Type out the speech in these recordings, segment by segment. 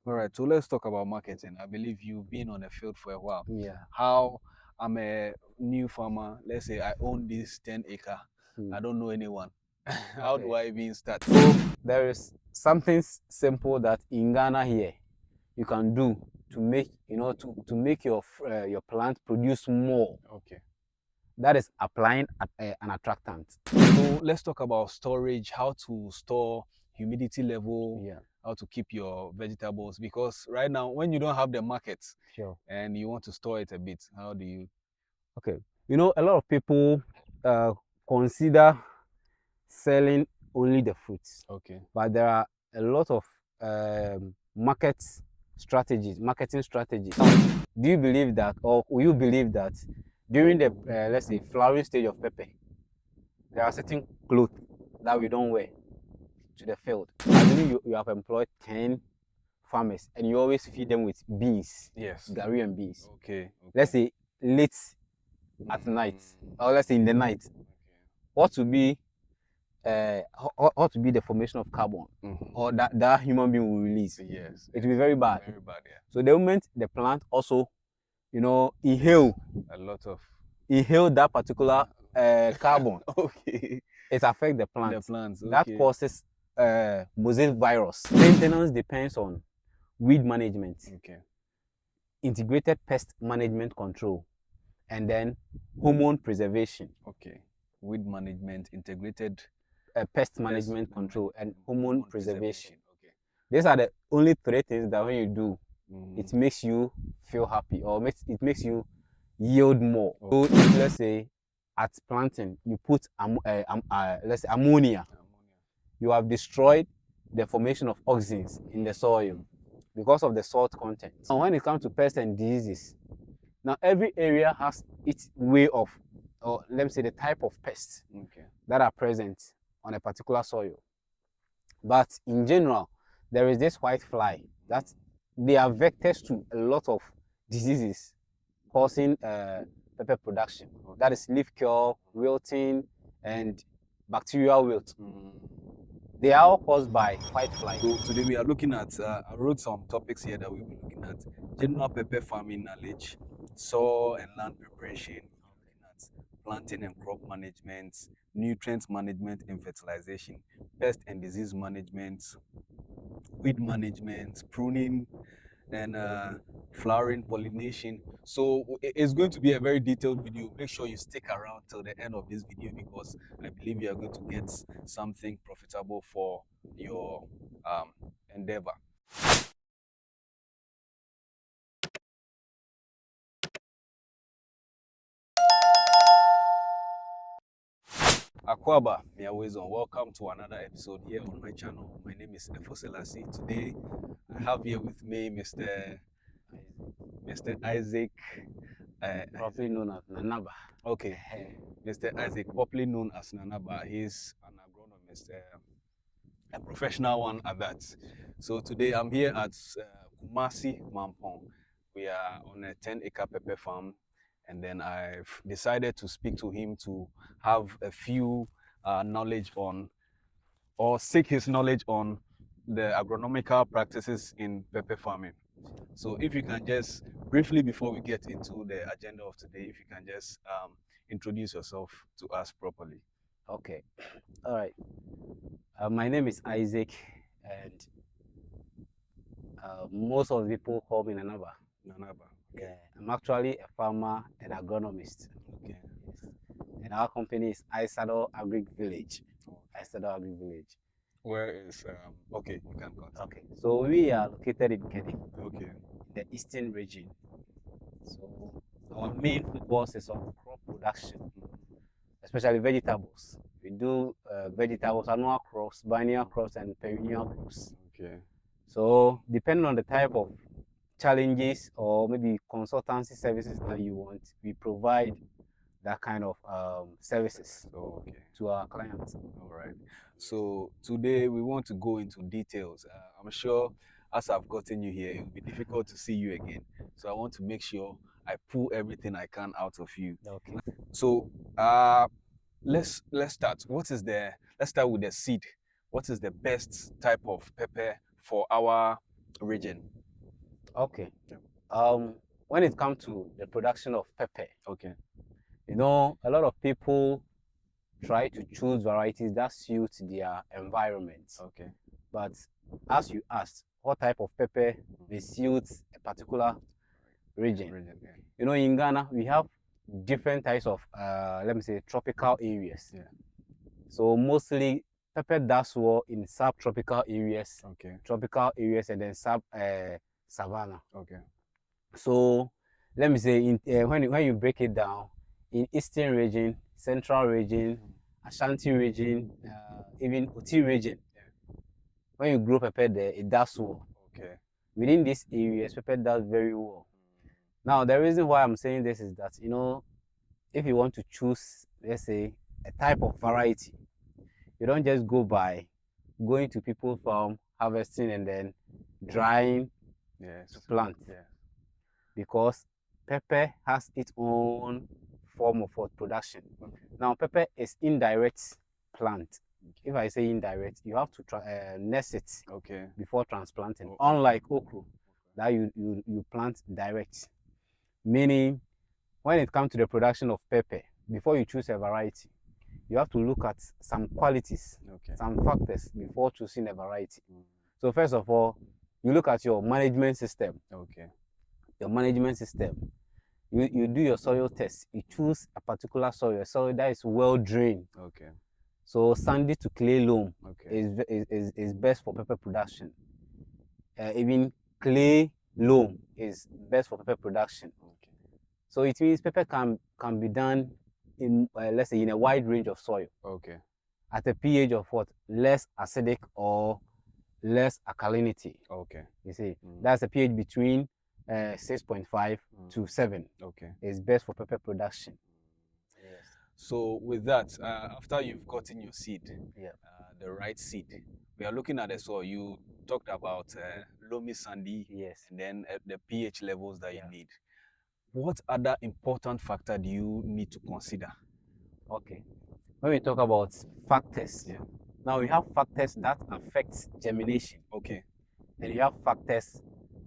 All right, so let's talk about marketing. I believe you've been on the field for a while. Yeah. How I'm a new farmer, let's say I own this 10 acre. I don't know anyone. How do I even start? So there is something simple that in Ghana here you can do to make to make your plant produce more. Okay. That is applying an attractant. So let's talk about storage, how to store humidity level, Yeah. how to keep your vegetables. Because right now, when you don't have the market Sure. and you want to store it a bit, how do you? Okay. You know, a lot of people consider selling only the fruits. Okay. But there are a lot of marketing strategies. Do you believe that, or will you believe that during the, let's say, flowering stage of pepper, there are certain clothes that we don't wear to the field? Assuming you have employed 10 farmers and you always feed them with beans, Yes. Ghanaian beans. Okay. Let's say late at night, or let's say in the night, what to be the formation of carbon or that human being will release. Yes. It will be very bad. Very bad, yeah. So the moment the plant also, inhale a lot of that particular carbon, okay, it affects the plant. the plants. Okay. That causes mosaic virus. Maintenance depends on weed management, Okay. integrated pest management control, and then hormone preservation. Okay. Weed management, integrated Pest management control, and hormone preservation. Okay. These are the only 3 things that when you do, it makes you feel happy, or it makes you yield more. Okay. So if, let's say at planting you put let's say ammonia, you have destroyed the formation of oxygens in the soil because of the salt content. And when it comes to pests and diseases, now every area has its way of, or let me say, the type of pests that are present on a particular soil. But in general, there is this white fly that they are vectors to a lot of diseases causing pepper production. That is leaf curl, wilting, and bacterial wilt. They are all caused by white fly. So today we are looking at, I wrote some topics here that we will be looking at: general pepper farming knowledge, soil and land preparation, looking at planting and crop management, nutrient management and fertilization, pest and disease management, weed management, pruning, and flowering, pollination. So it's going to be a very detailed video. Make sure you stick around till the end of this video, because I believe you are going to get something profitable for your endeavor. Akwaba, welcome to another episode here on my channel. My name is Efoselasi. Today I have here with me Mr. Isaac, Properly known as Nanaba. Okay, Mr. Isaac, popularly known as Nanaba. He's an agronomist, a professional one at that. So today I'm here at Kumasi-Mampong. We are on a 10-acre pepper farm, and then I've decided to speak to him to have a few knowledge on, or seek his knowledge on, the agronomical practices in pepper farming. So if you can just briefly, before we get into the agenda of today, if you can just introduce yourself to us properly. Okay. All right. My name is Isaac, and most of the people call me Nanaba. Nanaba. Yeah, I'm actually a farmer and agronomist. Okay. Yes. And our company is Isado Agri Village. Isado Agri Village. Where is okay, you can continue. Okay. So we are located in Kenya. Okay. The eastern region. So our main focus is on crop production, especially vegetables. We do vegetables, annual crops, biennial crops, and perennial crops. Okay. So depending on the type of challenges or maybe consultancy services that you want, we provide that kind of services to our clients. All right. So today we want to go into details. I'm sure as I've gotten you here, it will be difficult to see you again. So I want to make sure I pull everything I can out of you. Okay. So let's start. Let's start with the seed. What is the best type of pepper for our region? Okay. Yeah. When it comes to the production of pepper, Okay. you know, a lot of people try to choose varieties that suit their environment. Okay. But as you asked, what type of pepper may suit a particular region? Yeah. You know, in Ghana, we have different types of, let me say, tropical areas. Yeah. So mostly pepper does well in subtropical areas, Okay. tropical areas, and then savanna. Okay. So let me say, when you break it down, in eastern region, central region, Ashanti region, even Oti region, when you grow pepper there, it does well. Okay. Within these areas, pepper does very well. Now, the reason why I'm saying this is that, you know, if you want to choose, let's say, a type of variety, you don't just go by going to people's farm, harvesting, and then drying to plant. Yeah. Because pepper has its own form of what production. Okay. Now, pepper is indirect plant. If I say indirect, you have to nurse it before transplanting. Okay. Unlike okra, that you plant direct. Meaning, when it comes to the production of pepper, before you choose a variety, you have to look at some qualities, some factors before choosing a variety. So first of all, you look at your management system. Okay. Your management system. You do your soil test. You choose a particular soil that is well drained. Okay. So sandy to clay loam is best for pepper production. Even clay loam is best for pepper production. Okay. So it means pepper can be done in let's say in a wide range of soil. Okay. At a pH of what? Less acidic or less alkalinity. Okay. You see, that's a pH between 6.5 to 7. Okay. Is best for pepper production. Yes. So with that, after you've gotten your seed, the right seed, we are looking at the soil. You talked about loamy sandy, and then the pH levels that you need. What other important factor do you need to consider? Okay. When we talk about factors, now we have factors that affect germination. Okay. And you have factors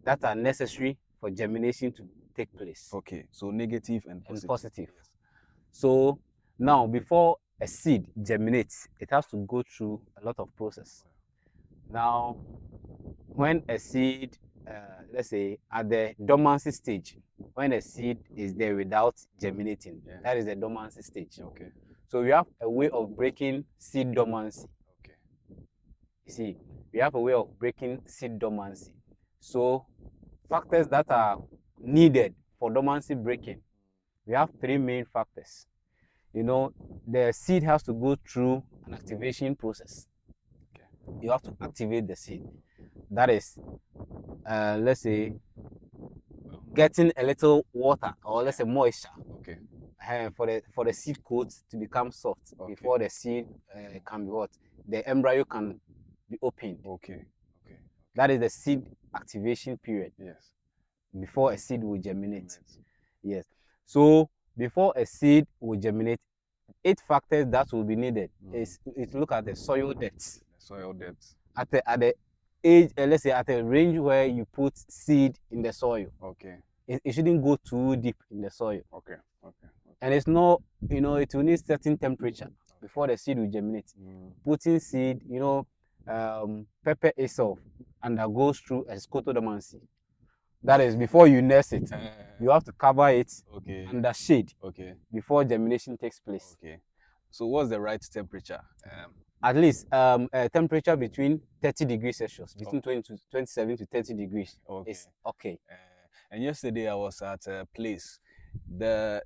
that are necessary for germination to take place. Okay. So negative and positive. So now before a seed germinates, it has to go through a lot of process. Now, when a seed, let's say at the dormancy stage, when a seed is there without germinating, that is the dormancy stage. Okay. So we have a way of breaking seed dormancy. Okay. You see, we have a way of breaking seed dormancy. So factors that are needed for dormancy breaking, we have 3 main factors. You know, the seed has to go through an activation process. Okay. You have to activate the seed. That is, let's say, getting a little water or let's say moisture. Okay. For the seed coat to become soft before the seed can be what? The embryo can be opened. Okay. That is the seed activation period. Yes. Before a seed will germinate. Yes. So before a seed will germinate, 8 factors that will be needed is to look at the soil depth. Soil depth. At the age, let's say at a range where you put seed in the soil. Okay. It shouldn't go too deep in the soil. Okay. And it's not, you know, it will need certain temperature before the seed will germinate. Putting seed, you know, pepper itself undergoes through a scotodormancy. That is, before you nurse it, you have to cover it under shade before germination takes place. Okay. So what's the right temperature? At least a temperature between 30 degrees Celsius, between 27 to 30 degrees is okay. And yesterday I was at a place. They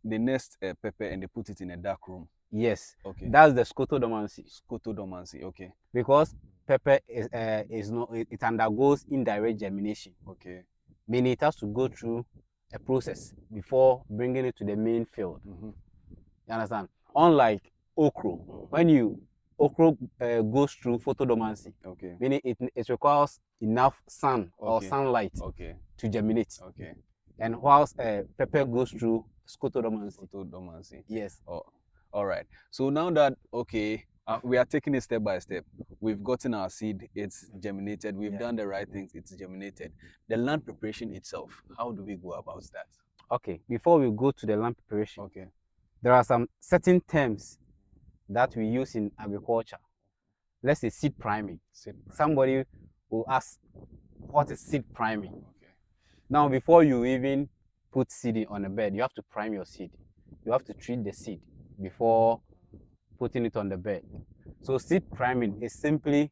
nest pepper and they put it in a dark room. Yes. Okay. That's the scotodormancy. Scotodormancy. Okay. Because pepper is not, it undergoes indirect germination. Okay. Meaning it has to go through a process before bringing it to the main field. You understand? Unlike okra, when okra goes through photodormancy, meaning it requires enough sun or sunlight to germinate. Okay. And whilst pepper goes through scotodormancy. Scotodormancy. Yes. Oh, all right. So now that We are taking it step by step. We've gotten our seed, it's germinated. We've done the right things, it's germinated. The land preparation itself, how do we go about that? Okay, before we go to the land preparation, Okay. there are some certain terms that we use in agriculture. Let's say seed priming. Somebody will ask, what is seed priming? Okay. Now, before you even put seed on a bed, you have to prime your seed. You have to treat the seed before putting it on the bed. So seed priming is simply,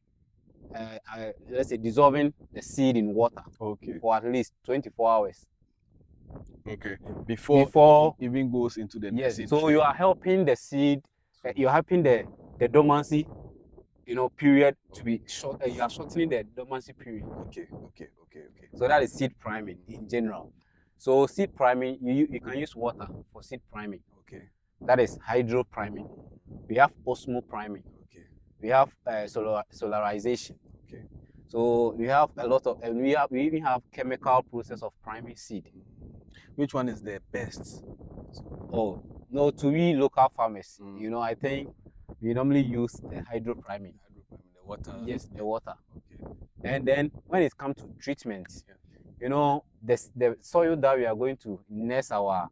let's say, dissolving the seed in water for at least 24 hours. Okay. Before it even goes into the seed. So tray. you are helping the seed, you're helping the dormancy, period to be short. You are shortening the dormancy period. Okay. So that is seed priming in general. So seed priming, you can use water for seed priming. Okay. That is hydro priming. We have osmo priming. Okay. We have solarization. Okay. So we have a lot of, and we even have chemical process of priming seed. Which one is the best? Oh no, to we local farmers, I think we normally use the hydro priming. The water. Yes, the water. Okay. And then when it comes to treatment, the soil that we are going to nest our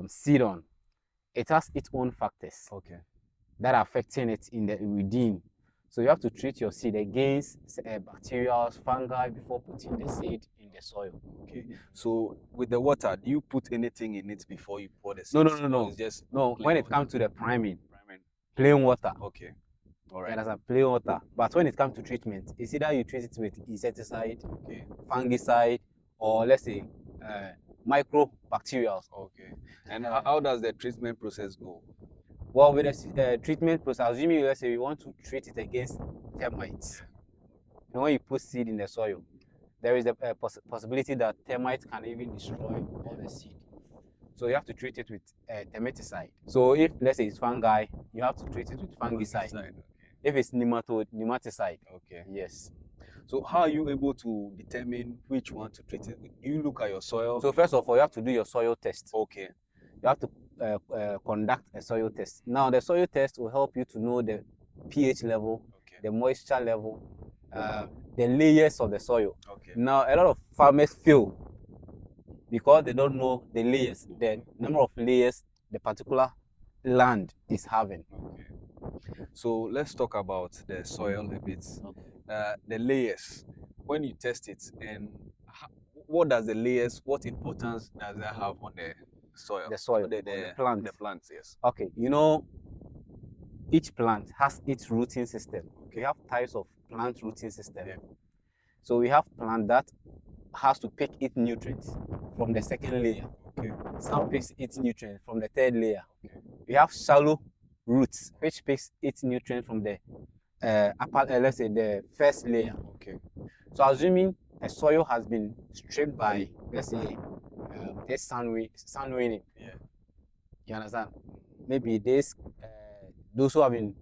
seed on, it has its own factors that are affecting it within. So you have to treat your seed against bacteria, fungi before putting the seed in the soil. Okay. So with the water, do you put anything in it before you pour the seed? No. It's just when it comes to the priming, plain water. Okay. All right. That's a plain water. But when it comes to treatment, it's either you treat it with insecticide, fungicide, or let's say microbacterial. Okay. And how does the treatment process go? Well, with the treatment process, assuming let's say we want to treat it against termites. When you put seed in the soil, there is a possibility that termites can even destroy all the seed. So you have to treat it with termiticide. So if let's say it's fungi, you have to treat it with fungicide. Okay. If it's nematicide. Okay. Yes. So how are you able to determine which one to treat it? You look at your soil. So first of all, you have to do your soil test. Okay. You have to conduct a soil test. Now the soil test will help you to know the pH level, the moisture level, the layers of the soil. Okay. Now a lot of farmers fail because they don't know the layers, the number of layers the particular land is having. Okay. So let's talk about the soil a bit. Okay. The layers, when you test it, and what importance does that have on the soil? The soil, the plant. The plants, yes. Okay, each plant has its rooting system. We have types of plant rooting system. Yeah. So we have plant that has to pick its nutrients from the second layer. Okay. Some picks its nutrients from the third layer. Okay. We have shallow roots, which picks its nutrients from the upper, let's say the first layer. Okay. So assuming a soil has been stripped by, let's say, this sun raining. Yeah. You understand? Maybe those who have been,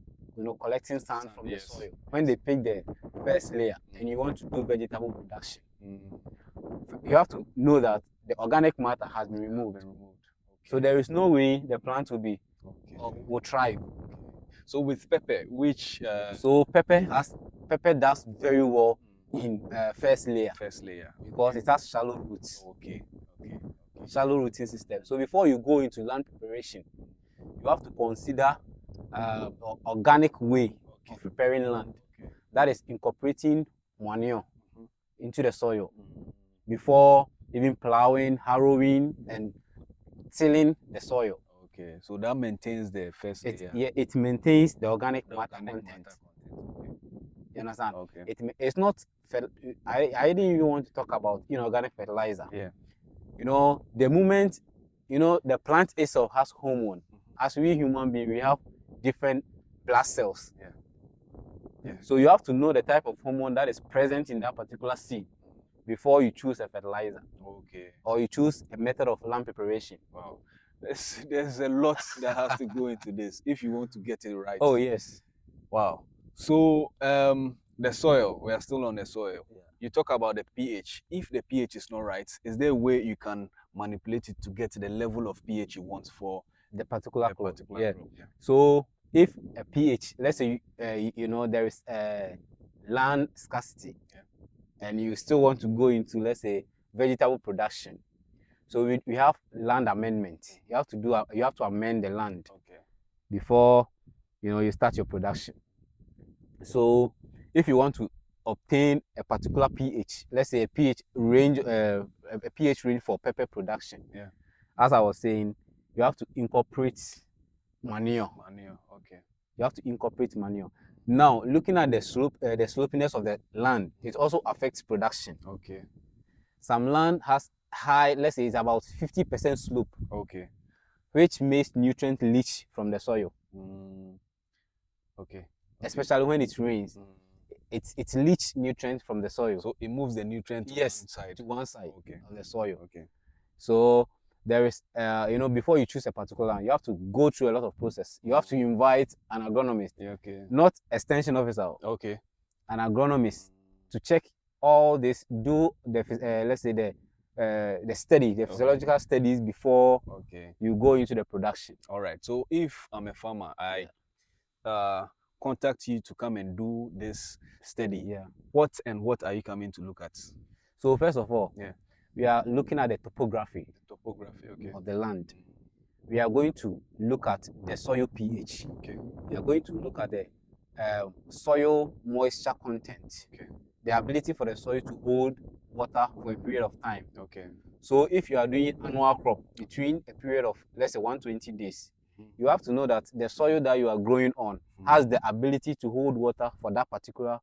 collecting sand from the soil. When they pick the first layer and you want to do vegetable production, you have to know that the organic matter has been removed. Okay. So there is no way the plant will thrive. So with pepper, which so pepper does very well in first layer because it has shallow roots. Okay. Shallow rooting system. So before you go into land preparation, you have to consider organic way of preparing land. Okay. That is incorporating manure into the soil before even plowing, harrowing, and tilling the soil. Okay, so that maintains the first layer. Yeah, it maintains the organic matter content. Okay. You understand? Okay. It's not. I didn't even want to talk about organic fertilizer. Yeah. The moment the plant itself has hormone. As we human beings, we have different blood cells. Yeah. Yeah. So you have to know the type of hormone that is present in that particular seed before you choose a fertilizer. Okay. Or you choose a method of land preparation. Wow. There's a lot that has to go into this if you want to get it right. Oh yes. Wow. So the soil, we are still on the soil. Yeah. You talk about the pH. If the pH is not right, is there a way you can manipulate it to get the level of pH you want for the particular crop? Yeah. So if a pH, let's say you know there is land scarcity, and you still want to go into, let's say, vegetable production, so we have land amendment. You have to amend the land before you start your production. So if you want to obtain a particular pH, let's say a pH range for pepper production, as I was saying, you have to incorporate manure. Okay. You have to incorporate manure. Now, looking at the slopiness of the land, it also affects production. Okay. Some land has high, let's say it's about 50% slope. Okay. Which makes nutrient leach from the soil. Okay. Especially when it rains. It leach nutrients from the soil. So it moves the nutrient to one side of the soil. Okay. So there is, before you choose a particular land, you have to go through a lot of process. You have to invite an agronomist, not extension officer, an agronomist, to check all this, do the let's say the study, the physiological studies before you go into the production. All right. So if I'm a farmer, I contact you to come and do this study. What are you coming to look at? So first of all, we are looking at the topography of the land. We are going to look at the soil pH. We are going to look at the soil moisture content. The ability for the soil to hold water for a period of time. So if you are doing annual crop between a period of, let's say, 120 days, you have to know that the soil that you are growing on has the ability to hold water for that particular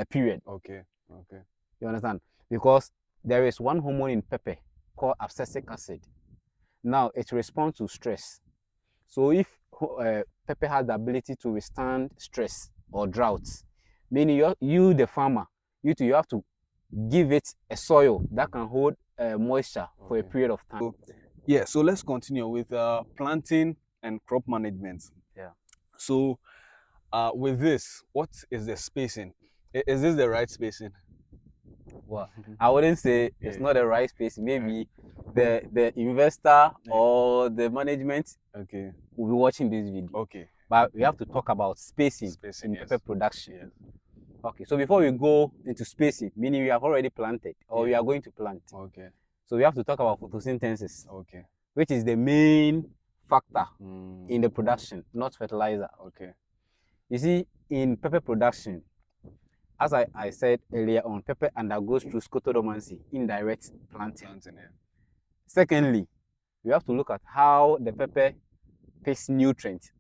period. You understand? Because there is one hormone in pepper called abscisic acid. Now, it responds to stress. So if pepper has the ability to withstand stress or droughts, meaning you the farmer, you have to give it a soil that can hold moisture for a period of time. So let's continue with planting and crop management. So with this, what is the spacing? Is this the right spacing? Well, I wouldn't say it's not the right spacing. Maybe the investor or the management will be watching this video. But we have to talk about spacing in pepper production. So before we go into spacing, meaning we have already planted or we are going to plant. So we have to talk about photosynthesis. Which is the main factor in the production, not fertilizer. You see, in pepper production, as I said earlier on, pepper undergoes through scotodormancy, indirect planting. Secondly, we have to look at how the pepper takes nutrients,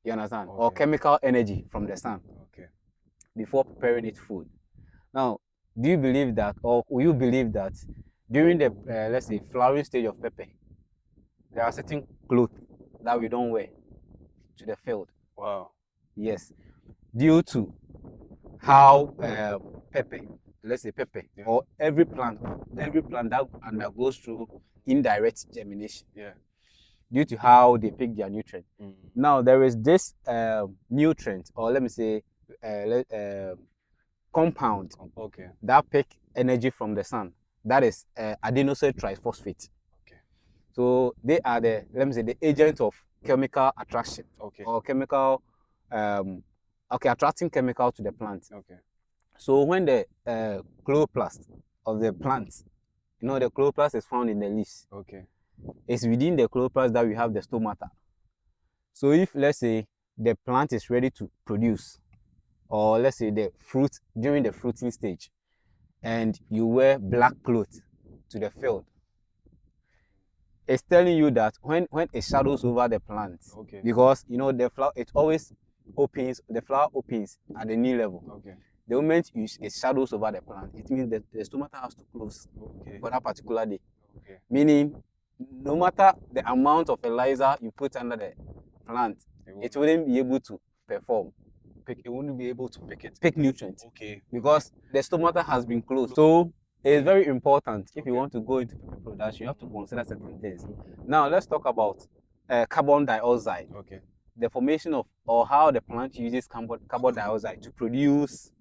you understand, or chemical energy from the sun before preparing its food. Now, do you believe that, or will you believe that during the, let's say, flowering stage of pepper, there are certain clothes that we don't wear to the field? Wow. Yes, due to how pepper, let's say pepper, or every plant that undergoes through indirect germination, due to how they pick their nutrient. Now there is this nutrient, or let me say compound that pick energy from the sun. That is adenosine triphosphate. So they are the, let me say, the agent of chemical attraction or chemical attracting chemical to the plant. So when the chloroplast of the plant, the chloroplast is found in the leaves. It's within the chloroplast that we have the stomata. So if, let's say, the plant is ready to produce, or let's say the fruit during the fruiting stage, and you wear black clothes to the field, it's telling you that when it shadows over the plant, because the flower, it always opens, the flower opens at the knee level. The moment it shadows over the plant, it means that the stomata has to close for that particular day. Meaning, no matter the amount of fertilizer you put under the plant, it wouldn't be able to perform. It wouldn't be able to pick nutrients. Because the stomata has been closed. So it's very important if you want to go into production, you have to consider certain things. Now let's talk about carbon dioxide. The formation of, or how the plant uses carbon dioxide to produce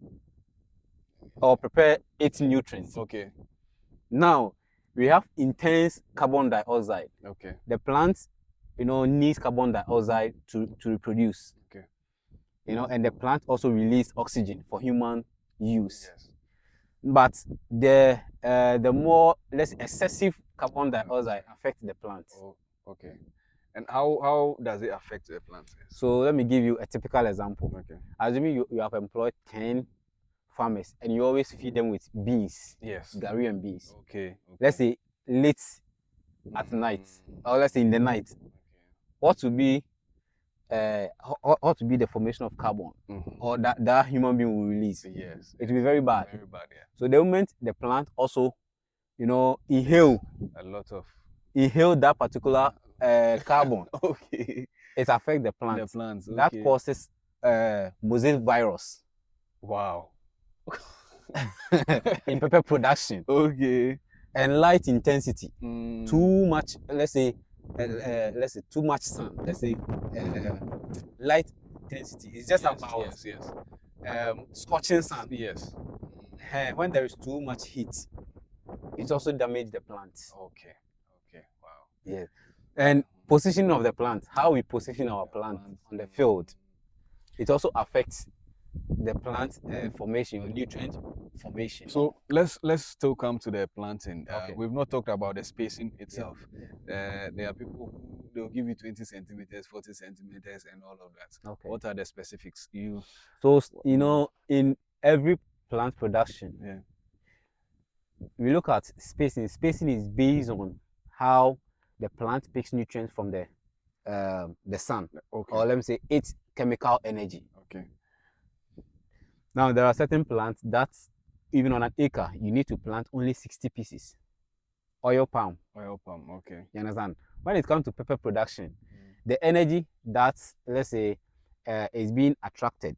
or prepare its nutrients. Now we have intense carbon dioxide. The plant needs carbon dioxide to reproduce. Okay. And the plant also release oxygen for human use. Yes. But the more excessive carbon dioxide affects the plant. Oh, okay. And how does it affect the plant? So let me give you a typical example. Okay. Assuming you have employed 10 farmers and you always feed them with beans. Yes. Ghanaian beans. Okay. Let's say late at night, or let's say in the night. What will be the formation of carbon, or that human being will release? Yes. It will be very bad. Very bad, yeah. So the moment the plant also, inhale a lot of that particular carbon, okay, it affects the plant. The plants. Okay. That causes mosaic virus. Wow. In pepper production. Okay. And light intensity. Too much, let's say too much sun. Let's say light intensity is just about scorching sun. Yes. When there is too much heat, it also damages the plant. Okay. Okay. Wow. Yeah. And positioning of the plant, how we position our plant on the field, it also affects the plant formation, or nutrient formation. So let's still come to the planting. Okay. We've not talked about the spacing itself. There are people who they'll give you 20 centimeters, 40 centimeters, and all of that. Okay. What are the specifics? So in every plant production, we look at spacing. Spacing is based on how the plant picks nutrients from the sun, Okay. or let me say its chemical energy. Okay. Now there are certain plants that even on an acre you need to plant only 60 pieces. Oil palm. Oil palm. Okay. You understand? When it comes to pepper production, the energy that, let's say, is being attracted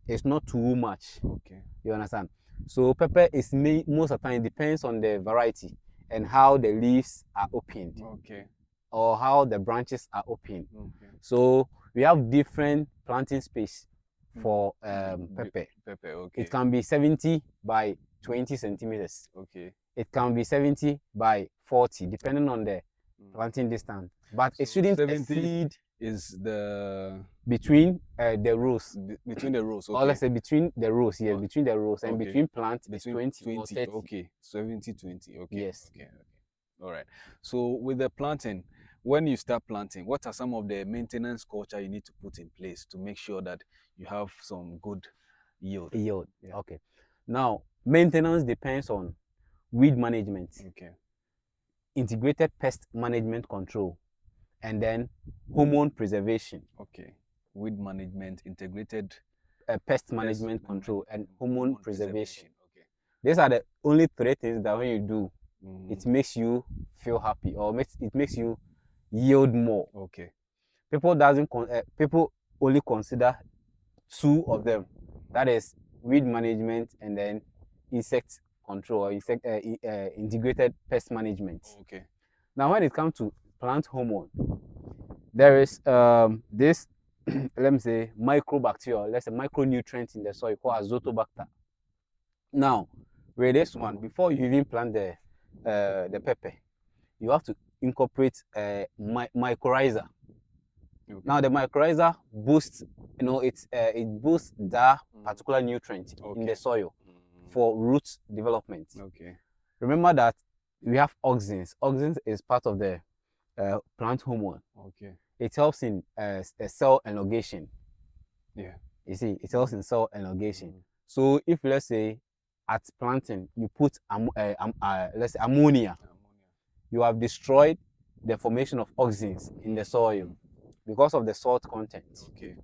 is not too much. Okay. You understand? So pepper is most of the time, it depends on the variety and how the leaves are opened. Okay. Or how the branches are opened. Okay. So we have different planting space for pepper. Pepper. Okay. It can be 70 by 20 centimeters. Okay. It can be 70 by 40, depending on the planting distance. But so it shouldn't exceed is the between the rows. Between the rows. Okay. Or let's say between the rows, yes, between the rows, and between plants between 20 or 30. Okay. 70, 20. Okay. Yes. Okay. Okay. All right. So with the planting, when you start planting, what are some of the maintenance culture you need to put in place to make sure that you have some good yield? Yield. Yeah. Okay. Now, maintenance depends on weed management. Okay. Integrated pest management control, and then hormone preservation. Okay. Weed management, integrated pest management control, and hormone preservation. Okay. These are the only three things that when you do, it makes you feel happy, or it makes you yield more. Okay. People only consider two of them. That is weed management and then insect control, or integrated pest management. Okay. Now, when it comes to plant hormone, there is this let me say microbacteria, let's say micronutrients in the soil called azotobacter. Now, with this one, before you even plant the pepper, you have to incorporate a mycorrhiza. Okay. Now the mycorrhiza boosts, it boosts that particular nutrient in the soil for root development. Okay. Remember that we have auxins. Auxins is part of the plant hormone. Okay. It helps in cell elongation. Yeah. You see, it helps in cell elongation. So if, let's say, at planting you put let's say ammonia, you have destroyed the formation of auxins in the soil because of the salt content. Okay.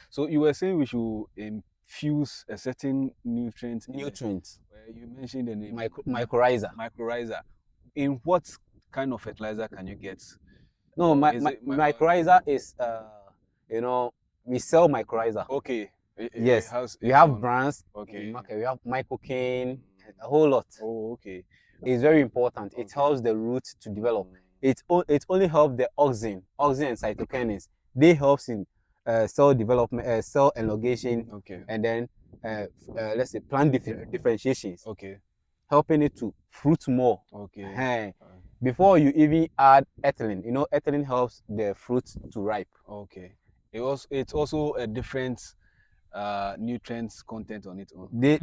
So you were saying we should infuse a certain nutrient. You mentioned the name mycorrhiza. Mycorrhiza. In what kind of fertilizer can you get? No, mycorrhiza is we sell mycorrhiza. Okay. Yes. We have brands. Okay. We have mycocaine, a whole lot. Oh, okay. It's very important. It helps the roots to develop. It only helps the auxin and cytokinins. They helps in cell development, cell elongation, and then let's say plant differentiations. Okay. Helping it to fruit more. Okay. before you even add ethylene. You know, ethylene helps the fruit to ripe. Okay. It's also a different nutrients content on its own. They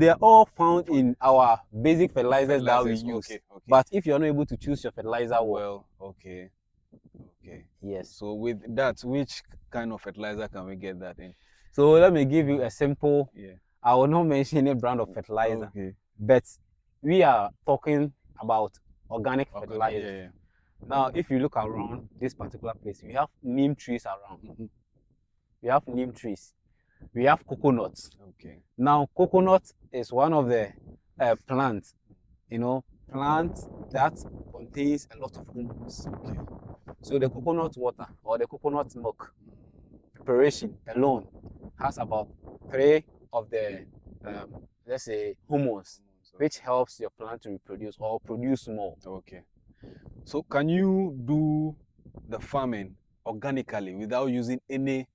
are all found in our basic fertilizers that we Fertilizers, use. okay. But if you're not able to choose your fertilizer well, okay. yes. So with that, which kind of fertilizer can we get that in? So let me give you a simple. Yeah. I will not mention any brand of fertilizer. Okay. But we are talking about organic fertilizer. Yeah. Now, if you look around this particular place, we have neem trees around. We have neem trees. We have coconuts. Okay. Now, coconut is one of the plants, plants that contains a lot of hormones. Okay. So the coconut water or the coconut milk preparation alone has about 3 of the, let's say, hormones, which helps your plant to reproduce or produce more. Okay. So can you do the farming organically without using any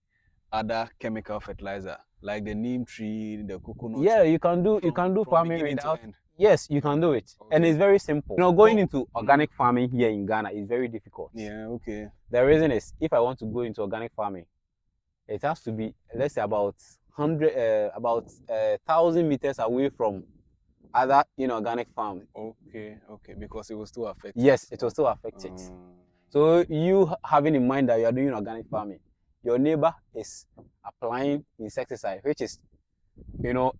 other chemical fertilizer, like the neem tree, the coconut? Yeah, you can do farming without. Yes, you can do it. Okay. And it's very simple. Going into organic farming here in Ghana is very difficult. Yeah, okay. The reason is, if I want to go into organic farming, it has to be, let's say, about 1,000 meters away from other inorganic farming. Okay, because it will still affect. Yes, it will still affect it. So you having in mind that you are doing organic farming, your neighbor is applying insecticide, which is,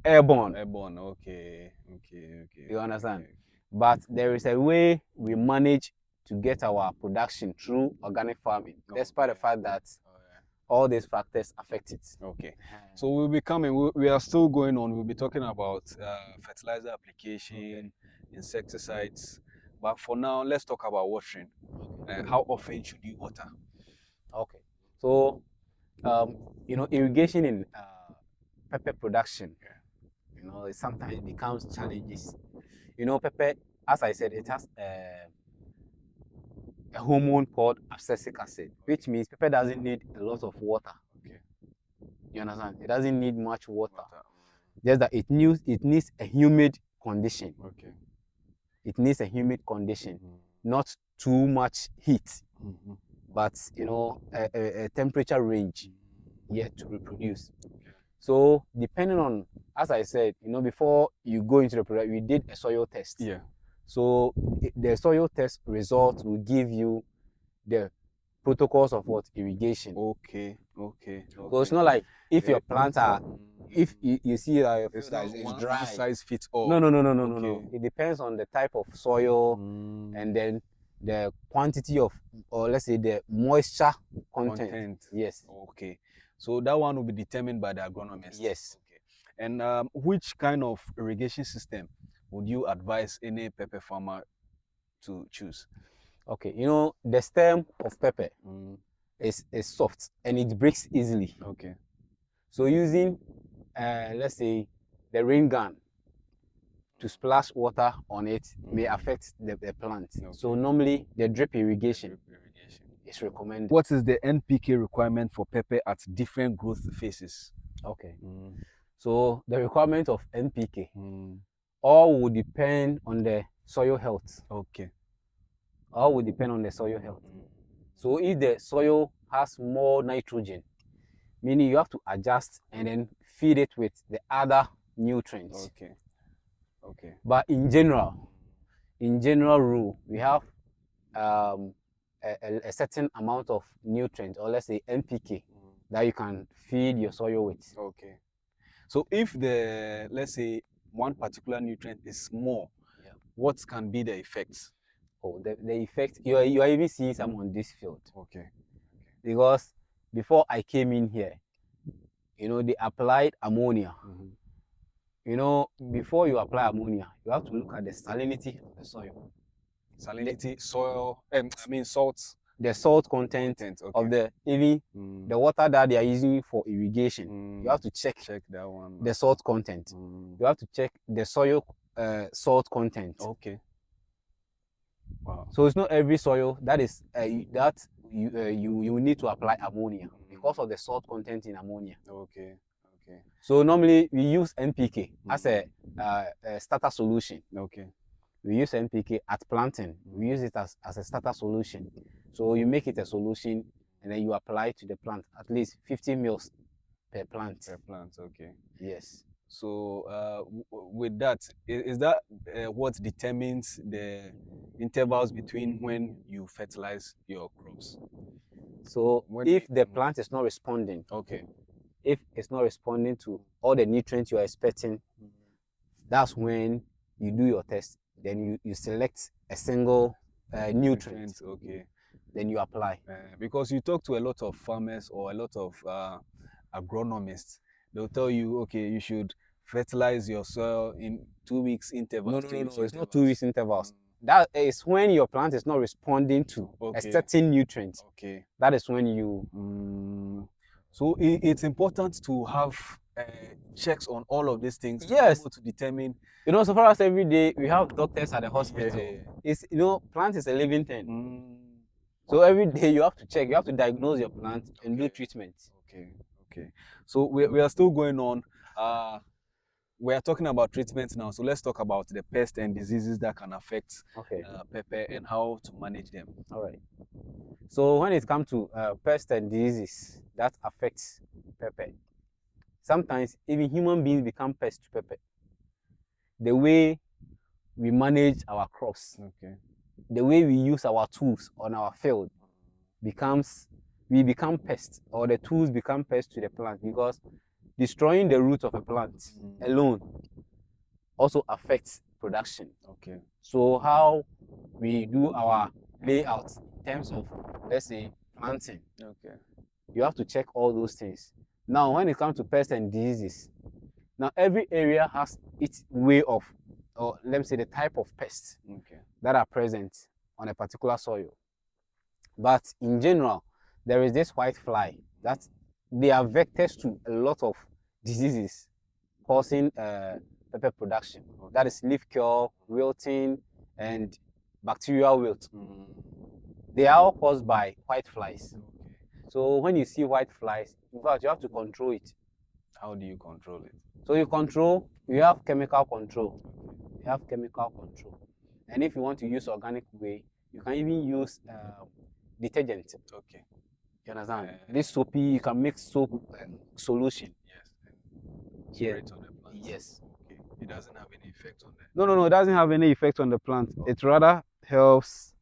airborne. Airborne, okay. You understand? Okay. But there is a way we manage to get our production through organic farming, despite the fact that all these factors affect it. Okay. So we'll be coming, we are still going on. We'll be talking about fertilizer application, insecticides. But for now, let's talk about watering. How often should you water? Okay. So, irrigation in pepper production, it sometimes becomes challenges. Pepper, as I said, it has a hormone called abscisic acid, which means pepper doesn't need a lot of water. Okay. You understand? It doesn't need much water. Just that it needs a humid condition. Okay. It needs a humid condition, not too much heat, but a temperature range to reproduce. Okay. So depending on, as I said, before you go into the product, we did a soil test. Yeah. So the soil test result will give you the protocols of what irrigation. Okay. So it's not like if your plants are, if you see that it's dry, one size fits all. No. It depends on the type of soil and then the quantity of, or let's say the moisture content. Yes. Okay. So that one will be determined by the agronomist. Yes. Okay. And which kind of irrigation system would you advise any pepper farmer to choose? Okay, the stem of pepper is soft and it breaks easily. Okay. So using, let's say, the rain gun to splash water on it may affect the plant. Okay. So normally the drip irrigation is recommended. What is the NPK requirement for pepper at different growth phases? Okay. So the requirement of NPK all will depend on the soil health. Okay. All will depend on the soil health. So if the soil has more nitrogen, meaning you have to adjust and then feed it with the other nutrients. Okay. But in general rule, we have a certain amount of nutrients, or let's say NPK, that you can feed your soil with. Okay. So if let's say one particular nutrient is small, what can be the effects? Oh, the effect, you are even seeing some on this field. Okay. Because before I came in here, they applied ammonia. Before you apply ammonia, you have to look at the salinity of the soil. Salinity, soil, salt. The salt content of the water that they are using for irrigation. You have to check that one. The salt content. You have to check the soil salt content. Okay. Wow. So it's not every soil that is that you need to apply ammonia because of the salt content in ammonia. Okay. So normally we use NPK as a starter solution. Okay. we use NPK at planting. We use it as a starter solution. So you make it a solution and then you apply to the plant, at least 50 mils per plant. Per plant, okay. Yes. So with that, is that what determines the intervals between when you fertilize your crops? So if the plant is not responding, okay, if it's not responding to all the nutrients you are expecting, that's when you do your test. Then you select a single nutrient. Okay. Then you apply. Because you talk to a lot of farmers or a lot of agronomists, they'll tell you, okay, you should fertilize your soil in 2 weeks intervals. No, it's not 2 weeks intervals. That is when your plant is not responding to a certain nutrient. Okay. That is when you. So it's important to have checks on all of these things. Yes. To determine. So far as every day we have doctors at the hospital. It's plant is a living thing. So every day you have to check. You have to diagnose your plant and do treatment. Okay. So we are still going on. We are talking about treatment now. So let's talk about the pests and diseases that can affect pepper and how to manage them. All right. So when it comes to pests and diseases that affects pepper, sometimes even human beings become pests to pepper. The way we manage our crops, the way we use our tools on our field we become pests, or the tools become pests to the plant, because destroying the roots of a plant alone also affects production. So how we do our layout in terms of, let's say, planting, you have to check all those things. Now, when it comes to pests and diseases, now every area has its way of, or let me say, the type of pests that are present on a particular soil. But in general, there is this white fly that they are vectors to a lot of diseases causing pepper production. That is leaf curl, wilting, and bacterial wilt. They are all caused by white flies. So when you see white flies, in fact, you have to control it. How do you control it? So you have chemical control. You have chemical control. And if you want to use organic way, you can even use detergent. You understand? This soapy, you can make soap solution. Spray it on the plant. Yes. It doesn't have any effect on that. No, it doesn't have any effect on the plant. It rather helps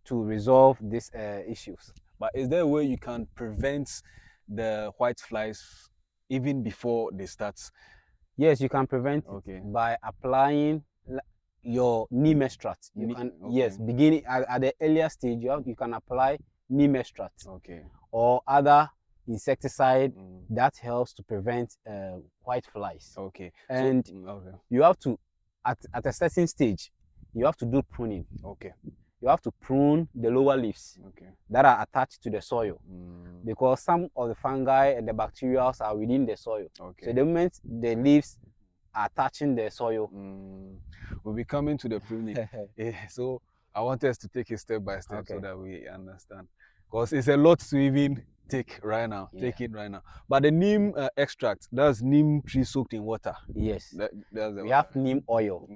to resolve these issues. But is there a way you can prevent the white flies even before they start? Yes, you can prevent it by applying your Neem extract. You can beginning at the earlier stage. You can apply Neem extract. Or other insecticide that helps to prevent white flies. And you have to, at a certain stage, you have to do pruning. You have to prune the lower leaves that are attached to the soil, because some of the fungi and the bacteria are within the soil. So the moment the leaves are touching the soil, we'll be coming to the pruning. So I want us to take it step by step so that we understand, because it's a lot to even take right now. But the neem extract, that's neem tree soaked in water. Yes. We have neem oil.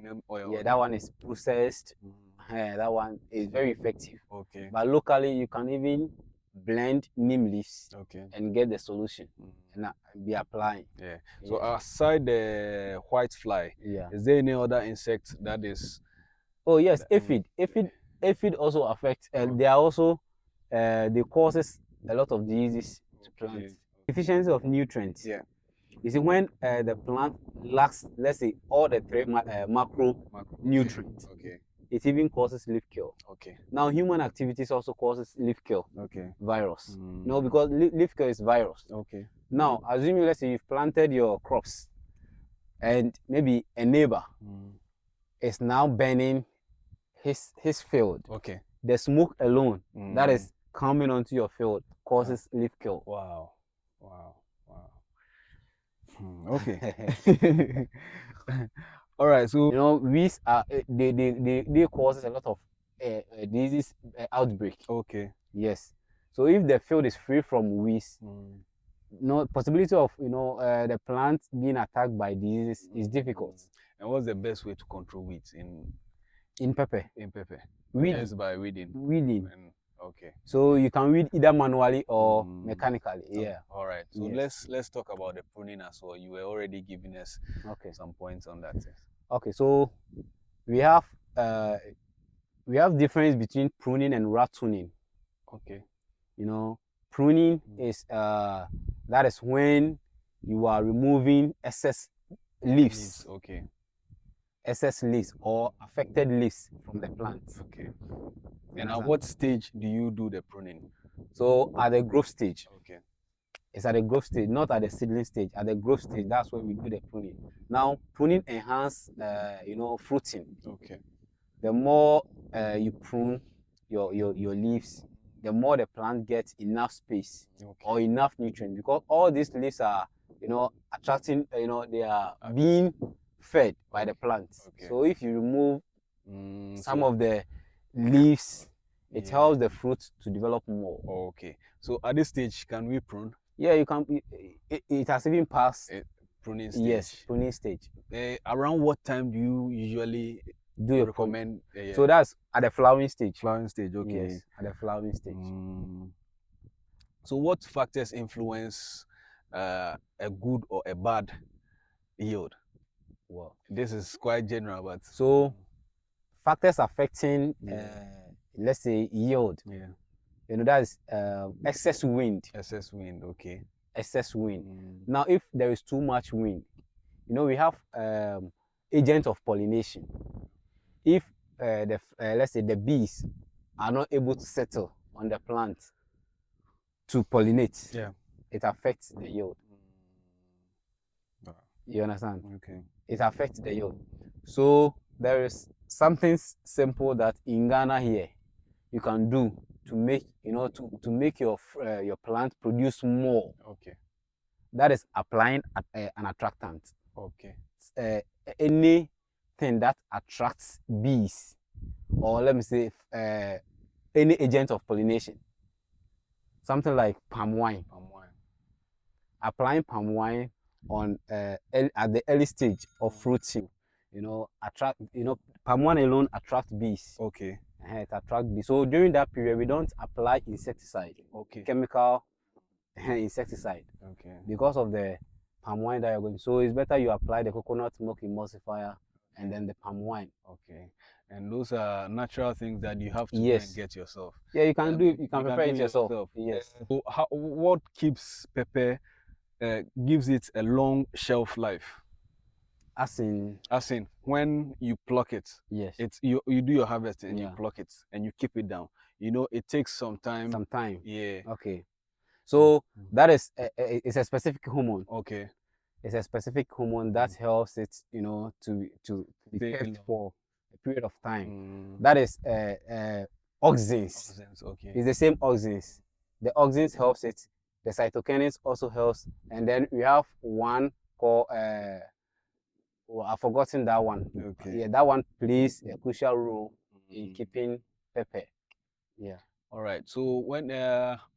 Yeah, that one is processed. That one is very effective. But locally, you can even blend neem leaves and get the solution and be applying. So aside the white fly, is there any other insect that is? Oh yes, aphid. Aphid also affects. They are also they causes a lot of diseases to plants. Deficiency of nutrients. You see, when the plant lacks, let's say, all the three macro nutrients, it even causes leaf curl. Now, human activities also causes leaf curl virus. No, because leaf curl is virus. Now, assuming, let's say, you've planted your crops and maybe a neighbor is now burning his field. The smoke alone that is coming onto your field causes leaf curl. Wow. All right, so weeds are they causes a lot of disease outbreak. Yes. So if the field is free from weeds, possibility of the plant being attacked by diseases is difficult. And what's the best way to control weeds in pepper. in pepper? Weed. Just by weeding. Weeding. Okay. So you can weed either manually or mechanically. Yeah. All right. So Yes. let's talk about the pruning as well. You were already giving us some points on that. Okay. So we have difference between pruning and rat-tuning. Okay. You know, pruning is that is when you are removing excess leaves. Okay. Excess leaves or affected leaves from the plant. Okay. And at what stage do you do the pruning? So at the growth stage. Okay. It's at the growth stage, not at the seedling stage. At the growth stage, that's where we do the pruning. Now, pruning enhance, fruiting. Okay. The more you prune your leaves, the more the plant gets enough space or enough nutrient, because all these leaves are, attracting, they are being fed by the plant. So if you remove some of the leaves, it helps the fruit to develop more. Okay. So at this stage, can we prune? Yeah, you can. It has even passed pruning stage. Yes, pruning stage. Around what time do you usually recommend? So that's at the flowering stage. Flowering stage, okay. Yes, at the flowering stage. So what factors influence a good or a bad yield? Well, this is quite general, but so factors affecting, let's say, yield. Yeah. That is excess wind. Excess wind, okay. Excess wind. Now, if there is too much wind, we have agents of pollination. If let's say the bees are not able to settle on the plant to pollinate, it affects the yield. You understand? Okay. It affects the yield. So there is something simple that in Ghana here you can do to make to make your plant produce more. Okay. That is applying an attractant. Okay. Anything that attracts bees, or let me say any agent of pollination. Something like palm wine. Palm wine. Applying palm wine on at the early stage of fruiting, palm wine alone attracts bees. Okay. It attracts bees. So during that period, we don't apply insecticide. Okay. Chemical insecticide. Okay. Because of the palm wine that you're going. So it's better you apply the coconut milk emulsifier and then the palm wine. Okay. And those are natural things that you have to go and get yourself. Yeah, you can do it. You can prepare it yourself. Yes. So what keeps pepper, gives it a long shelf life? As in when you pluck it. Yes. It's you do your harvesting and you pluck it and you keep it down. It takes some time. Some time. Yeah. Okay. So that is it's a specific hormone. Okay. It's a specific hormone that helps it, to be kept for a period of time. That is auxins. Okay. It's the same auxins. The auxins helps it. The cytokinins also helps. And then we have one called I've forgotten that one. Okay. Yeah, that one plays a crucial role in keeping pepper. Yeah. All right. So when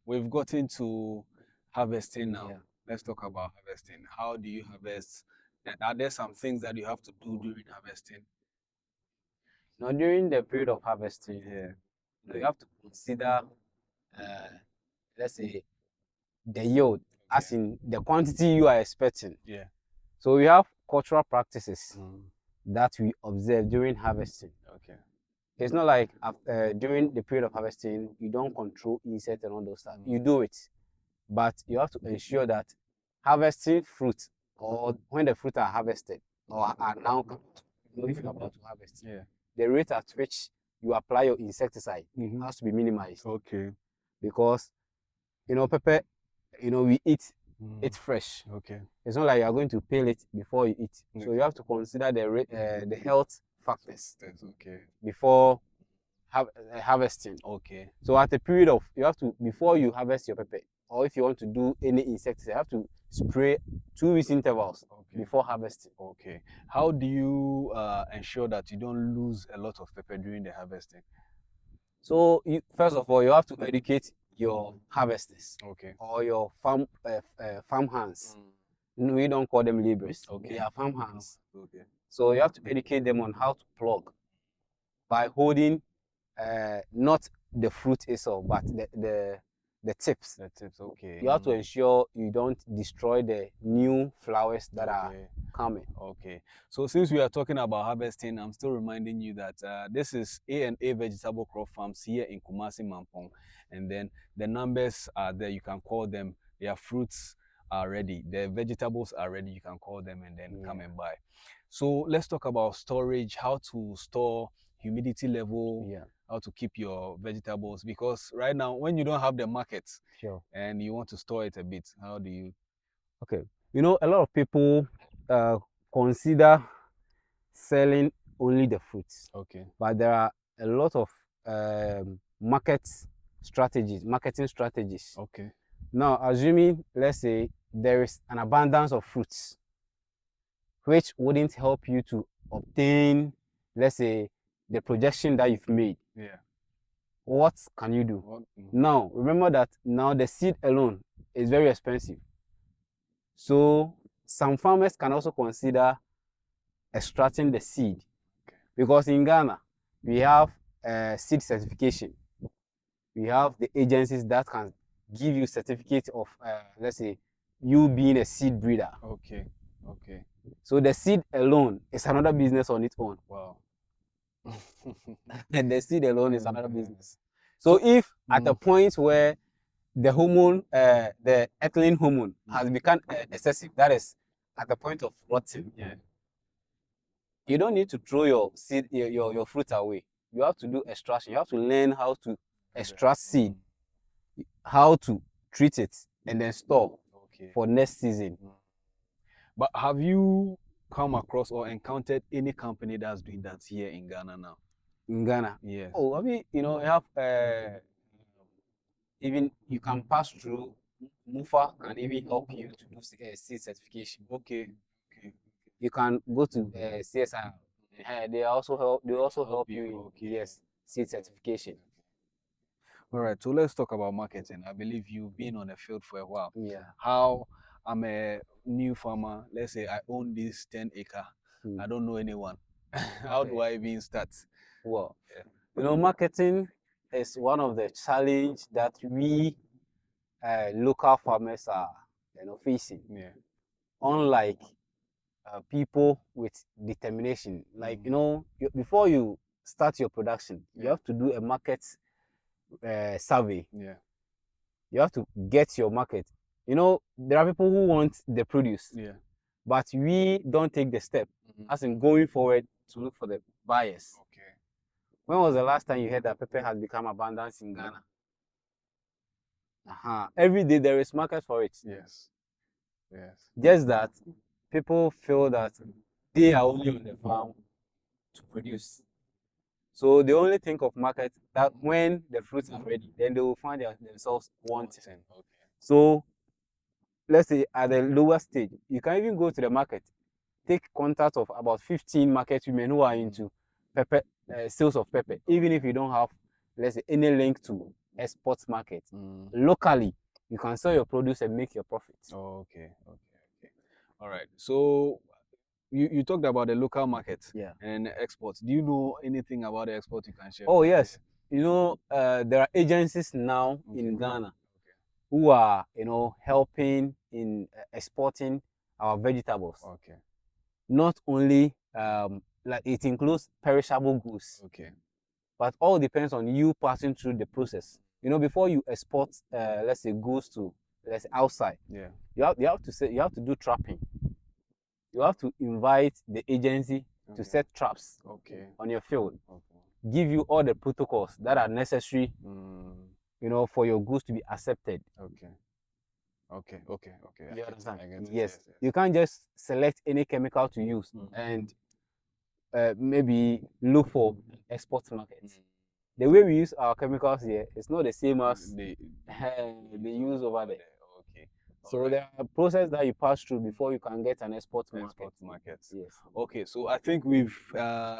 we've gotten to harvesting now, let's talk about harvesting. How do you harvest? Are there some things that you have to do during harvesting? Now, during the period of harvesting, you have to consider, let's say, the yield, as in the quantity you are expecting. Yeah. So we have cultural practices that we observe during harvesting. Okay. It's not like during the period of harvesting, you don't control insects and all those stuff. You do it, but you have to ensure that harvesting fruit, or when the fruit are harvested or are now, if you're about to harvest, the rate at which you apply your insecticide has to be minimized. Okay. Because pepper, we eat it fresh. Okay. It's not like you are going to peel it before you eat. So you have to consider the health factors. Okay. Before harvesting. Okay. So at a period of, before you harvest your pepper, or if you want to do any insecticide, you have to spray 2 weeks intervals before harvesting. Okay. How do you ensure that you don't lose a lot of pepper during the harvesting? So first of all, you have to educate your harvesters. Okay. Or your farm hands. We don't call them laborers. Okay. They are farm hands. Okay. So you have to educate them on how to plug by holding not the fruit itself, but the tips. The tips, okay. You have to ensure you don't destroy the new flowers that are Okay. coming. Okay. So since we are talking about harvesting, I'm still reminding you that this is A&A Vegetable Crop Farms here in Kumasi-Mampong. And then the numbers are there. You can call them. Their fruits are ready. The vegetables are ready. You can call them and then come and buy. So let's talk about storage, how to store, humidity level, how to keep your vegetables. Because right now, when you don't have the market and you want to store it a bit, how do you? Okay. You know, a lot of people consider selling only the fruits. Okay. But there are a lot of marketing strategies. Okay. Now, assuming, let's say, there is an abundance of fruits, which wouldn't help you to obtain, let's say, the projection that you've made. Yeah. What can you do? Now, remember that now the seed alone is very expensive. So some farmers can also consider extracting the seed, because in Ghana, we have seed certification. We have the agencies that can give you certificate of, let's say, you being a seed breeder. Okay. Okay. So the seed alone is another business on its own. Wow. And the seed alone is another business. So if at a point where the hormone, the ethylene hormone has become excessive, that is at the point of rotting, you don't need to throw your seed, your fruit away. You have to do extraction. You have to learn how to extract seed, how to treat it, and then store for next season. But have you come across or encountered any company that's doing that here in Ghana now? In Ghana? Yes. Oh, I mean, you know, you have even you can pass through. Mufa can even help you to do seed certification. Okay. Okay. You can go to CSI. They also help you in yes, seed certification. All right, so let's talk about marketing. I believe you've been on the field for a while. Yeah. How I'm a new farmer, let's say I own this 10-acre. I don't know anyone. How do I even start? Well, you know, marketing is one of the challenge that we local farmers are, you know, facing. Yeah. Unlike people with determination, like you know, before you start your production, you have to do a market survey. Yeah. You have to get your market. You know, there are people who want the produce. Yeah. But we don't take the step, as in going forward to look for the buyers. Okay. When was the last time you heard that pepper has become abundant in Ghana? Every day there is market for it. Yes. Yes. Just that people feel that they are only on the farm to produce. So they only think of market that when the fruits are ready, then they will find themselves wanting. Okay. So let's say at the lower stage, you can even go to the market, take contact of about 15 market women who are into pepper, sales of pepper, even if you don't have, let's say, any link to export market. Locally, you can sell your produce and make your profits. Oh, okay. All right. So you talked about the local market and exports. Do you know anything about the export you can share? Oh, yes. You know, there are agencies now in Ghana who are, you know, helping in exporting our vegetables. Okay. Not only like it includes perishable goods. Okay. But all depends on you passing through the process. You know, before you export, let's say, goods to, let's say, outside. Yeah. You have to do trapping. You have to invite the agency to set traps on your field. Give you all the protocols that are necessary, you know, for your goods to be accepted. Okay. You understand? Yes. You can't just select any chemical to use and maybe look for export markets. The way we use our chemicals here is not the same as they use over there. Okay. So there are processes that you pass through before you can get an export market. Yes. Okay, so I think we've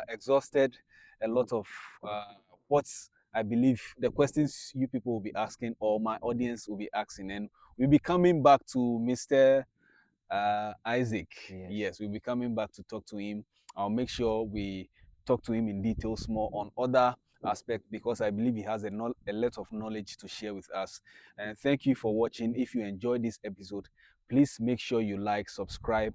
exhausted a lot of what I believe the questions you people will be asking or my audience will be asking, and we'll be coming back to Mr. Isaac. Yes. Yes, we'll be coming back to talk to him. I'll make sure we talk to him in details more on other aspects, because I believe he has a lot of knowledge to share with us. And thank you for watching. If you enjoyed this episode, please make sure you like, subscribe,